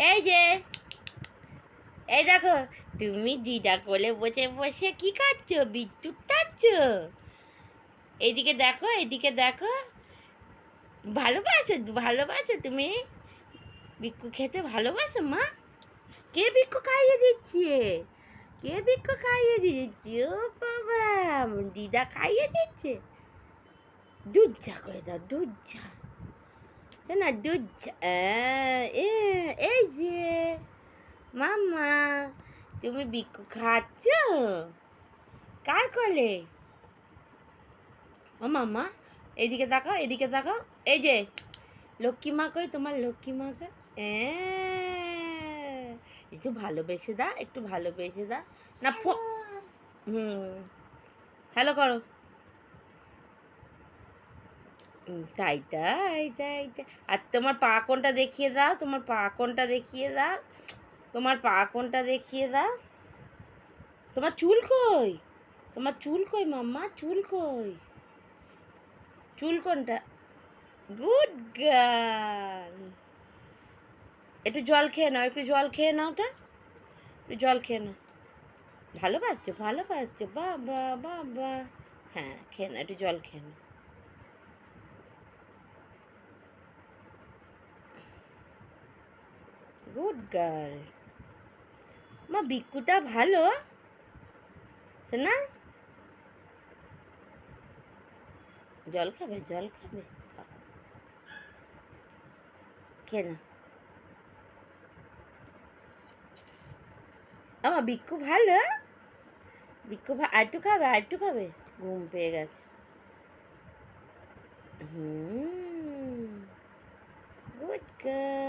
এই যে, এই দেখো, তুমি দিদা কোলে বসে বসে কি খাচ্ছো? বিদ্যুৎ খাচ্ছ? এইদিকে দেখো, এইদিকে দেখো। ভালোবাসো, ভালোবাসো তুমি? বিক্কু খেতে ভালোবাসো মা? কে বিক্কু খাইয়ে দিচ্ছে? কে বিক্কু খাইয়ে দিচ্ছে? ও বাবা, দিদা খাইয়ে দিচ্ছে। দুধ চা করে দাও, দুধ চা। না দুধ চা। এই যে মাম্মা, তুমি বিক্কু খাচ্ছ? কার কোলে? ও মাম্মা, এদিকে তাকাও, এদিকে তাকাও। এই যে লক্ষ্মী মা কই তোমার? লক্ষ্মী মা কই? একটু ভালোবেসে দাও, একটু ভালোবেসে দাও না। হ্যালো করো। তাই তাই তাই তাই। আর তোমার পা কোনটা দেখিয়ে দাও, তোমার পা কোনটা দেখিয়ে দাও, তোমার পা কোনটা দেখিয়ে দাও। তোমার চুল কই? তোমার চুল কই মাম্মা? চুল কই? চুল কোনটা? Good girl. একটু জল খেয়ে নাও, একটু জল খেয়ে নাও তো, একটু জল খেয়ে নাও। ভালোবাসছো, ভালোবাসছো, বাবা বাবা। হ্যাঁ খেয়ে নাও, একটু জল খেয়ে নাও। Good girl. মা বিক্কুটা ভালো না? জল খাবে, জল খাবে, খাও, খেয়ে না। আমার বিক্কু ভালো? বিক্কু আরেকটু খাবে, আরেকটু খাবে? ঘুম পেয়ে গেছে। Good girl.